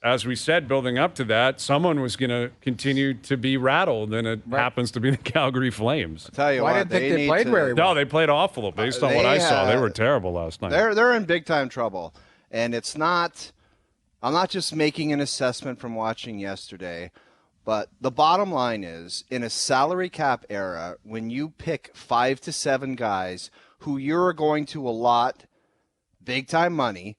as we said, building up to that, someone was going to continue to be rattled, and it happens to be the Calgary Flames. I'll tell you I what, didn't think they played very well. No, they played awful. Based on what I saw, they were terrible last night. They're in big time trouble, and it's not. I'm not just making an assessment from watching yesterday, but the bottom line is, in a salary cap era, when you pick 5 to 7 guys who you're going to allot big time money,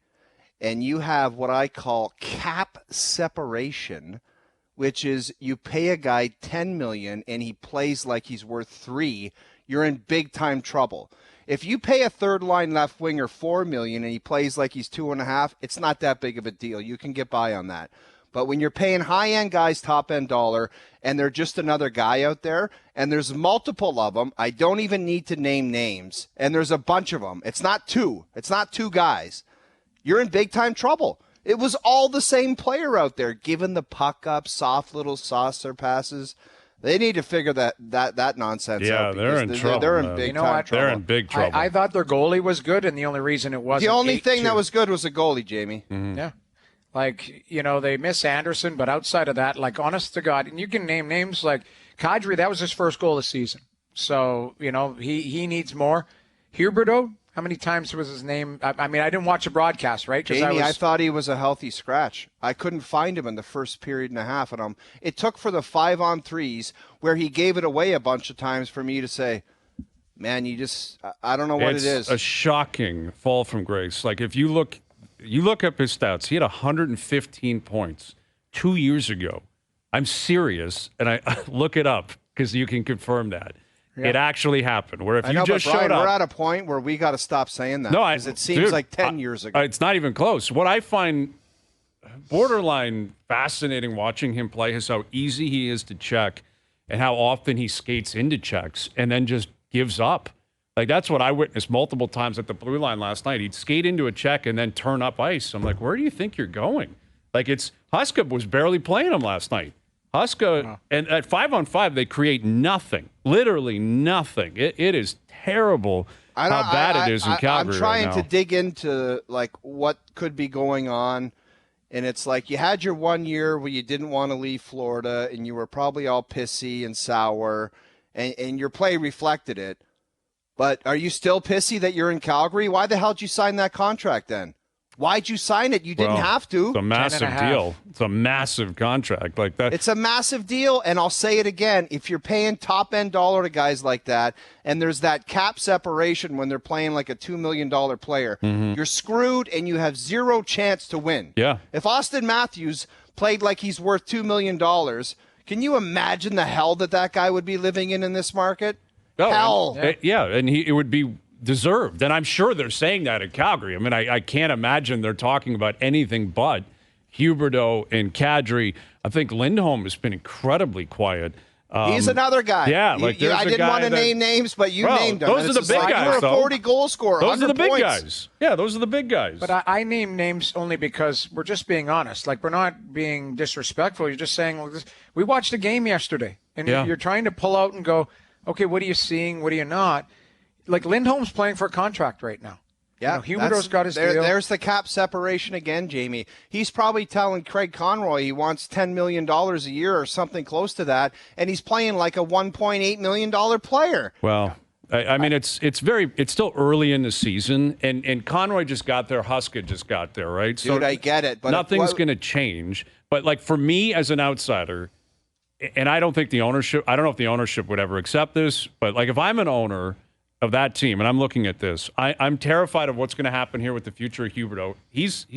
and you have what I call cap separation, which is you pay a guy $10 million and he plays like he's worth $3 million, you're in big time trouble. If you pay a third line left winger $4 million and he plays like he's $2.5 million, it's not that big of a deal. You can get by on that. But when you're paying high end guys top end dollar and they're just another guy out there, and there's multiple of them, I don't even need to name names, and there's a bunch of them. It's not two guys. You're in big time trouble. It was all the same player out there, giving the puck up, soft little saucer passes. They need to figure that nonsense out. Yeah, they're in trouble. They're in big time trouble. They're in big trouble. I thought their goalie was good, and the only reason it wasn't the only thing 8-2. that was good was the goalie, Jamie. Mm-hmm. Yeah. Like, they miss Anderson, but outside of that, like, honest to God, and you can name names like Kadri, that was his first goal this season. So, he needs more. Huberdeau, how many times was his name? I mean, I didn't watch the broadcast, right? Jamie, I thought he was a healthy scratch. I couldn't find him in the first period and a half. And it took for the 5-on-3s where he gave it away a bunch of times for me to say, man, I don't know what it is. It's a shocking fall from grace. Like, if you look up his stats, he had 115 points 2 years ago. I'm serious, and I look it up because you can confirm that. Yeah. It actually happened. Where if I you know, just but Brian, showed up, we're at a point where we got to stop saying that. No, because it seems like 10 years ago. It's not even close. What I find borderline fascinating watching him play is how easy he is to check, and how often he skates into checks and then just gives up. Like, that's what I witnessed multiple times at the blue line last night. He'd skate into a check and then turn up ice. I'm like, where do you think you're going? Like, Huska was barely playing him last night. Huska, and at 5-on-5, they create nothing, literally nothing. It is terrible how bad it is in Calgary. I'm trying right now. to dig into, like, what could be going on. And it's like you had your 1 year where you didn't want to leave Florida and you were probably all pissy and sour, and your play reflected it. But are you still pissy that you're in Calgary? Why the hell did you sign that contract then? Why'd you sign it? You didn't have to. It's a massive deal. It's a massive contract like that. It's a massive deal, and I'll say it again. If you're paying top-end dollar to guys like that, and there's that cap separation when they're playing like a $2 million player, you're screwed, and you have zero chance to win. Yeah. If Austin Matthews played like he's worth $2 million, can you imagine the hell that guy would be living in this market? Oh, hell. And it would be deserved. And I'm sure they're saying that in Calgary. I mean, I can't imagine they're talking about anything but Huberdeau and Kadri. I think Lindholm has been incredibly quiet. He's another guy. Yeah, I didn't want to name names, but you named them. Those are the big guys, You're a though. 40-goal scorer. Those are the big points. guys. Yeah, those are the big guys. But I name names only because we're just being honest. Like, we're not being disrespectful. You're just saying, well, we watched a game yesterday, and you're trying to pull out and go, okay, what are you seeing? What are you not? Like, Lindholm's playing for a contract right now. Yeah, Huberdeau's got his deal. There's the cap separation again, Jamie. He's probably telling Craig Conroy he wants $10 million a year or something close to that, and he's playing like a $1.8 million player. Well, I mean, it's still early in the season, and Conroy just got there, Huska just got there, right? Dude, I get it, but nothing's going to change. But, like, for me as an outsider, and I don't know if the ownership would ever accept this, but, like, if I'm an owner of that team, and I'm looking at this, I'm terrified of what's going to happen here with the future of Huberdeau.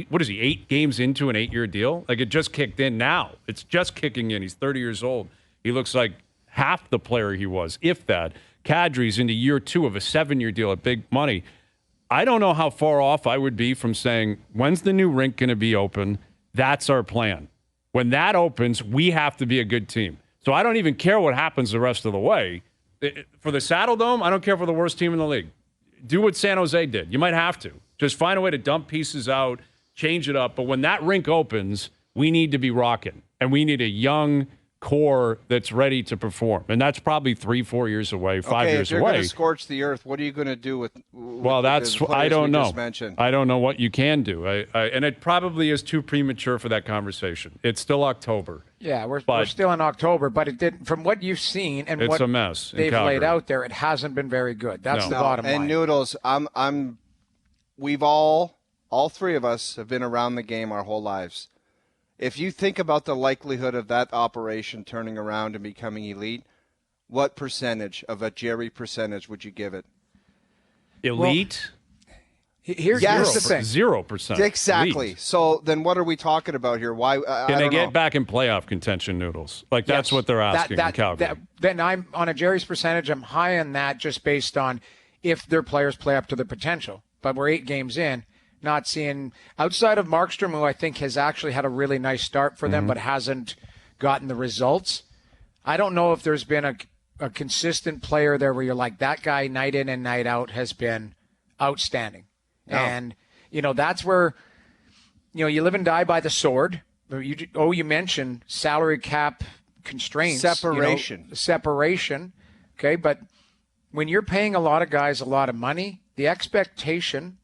What is he, 8 games into an 8-year deal? Like, it just kicked in now. It's just kicking in. He's 30 years old. He looks like half the player he was, if that. Kadri's into year 2 of a 7-year deal at big money. I don't know how far off I would be from saying, when's the new rink going to be open? That's our plan. When that opens, we have to be a good team. So I don't even care what happens the rest of the way. For the Saddle Dome, I don't care for the worst team in the league. Do what San Jose did. You might have to. Just find a way to dump pieces out, change it up. But when that rink opens, we need to be rocking. And we need a young, core that's ready to perform, and that's probably 3-4 years away, 5 Okay, years if you're away. going to scorch the earth, what are you going to do with Well, the that's players I don't we know. just mentioned? I don't know what you can do. And it probably is too premature for that conversation. It's still October. Yeah, we're still in October, but it did from what you've seen and It's what a mess in they've laid Calgary. out there. It hasn't been very good. That's the bottom line. And Noodles, we've all three of us have been around the game our whole lives. If you think about the likelihood of that operation turning around and becoming elite, what percentage of a Jerry percentage would you give it? Elite? Here's Yes. the thing. 0%. Exactly. Elite. So then what are we talking about here? Why Can they get back in playoff contention, Noodles? Like, that's Yes. what they're asking in Calgary. Then I'm on a Jerry's percentage. I'm high on that just based on if their players play up to their potential. But we're 8 games in, not seeing outside of Markstrom, who I think has actually had a really nice start for them, but hasn't gotten the results. I don't know if there's been a consistent player there where you're like, that guy night in and night out has been outstanding. No. And, that's where, you live and die by the sword. You mentioned salary cap constraints. Separation. Okay, but when you're paying a lot of guys a lot of money, the expectation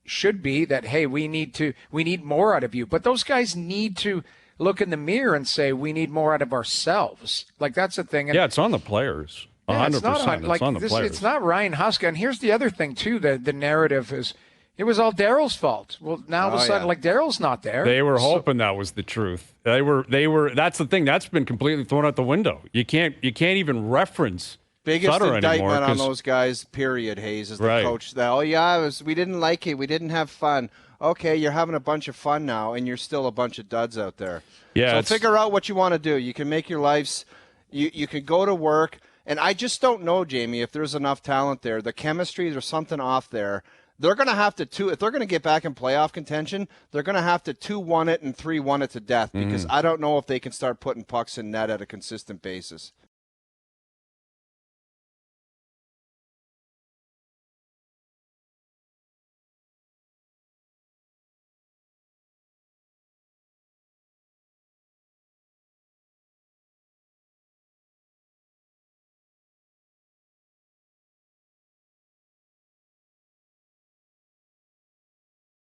should be that, hey, we need more out of you. But those guys need to look in the mirror and say, we need more out of ourselves. Like, that's the thing. And, it's on the players. 100%. It's on the players. It's not Ryan Huska. And here's the other thing, too. The narrative is, it was all Daryl's fault. Well, now all of a sudden, Daryl's not there. They were hoping that was the truth. They were. That's the thing. That's been completely thrown out the window. You can't even reference biggest Sutter indictment anymore, on those guys, period, Hayes, is the Right. coach. We didn't like it. We didn't have fun. Okay, you're having a bunch of fun now, and you're still a bunch of duds out there. Yeah, so figure out what you want to do. You can make your lives – you can go to work. And I just don't know, Jamie, if there's enough talent there. The chemistry, there's something off there. They're going to have to if they're going to get back in playoff contention, they're going to have to 2-1 it and 3-1 it to death because I don't know if they can start putting pucks in net at a consistent basis.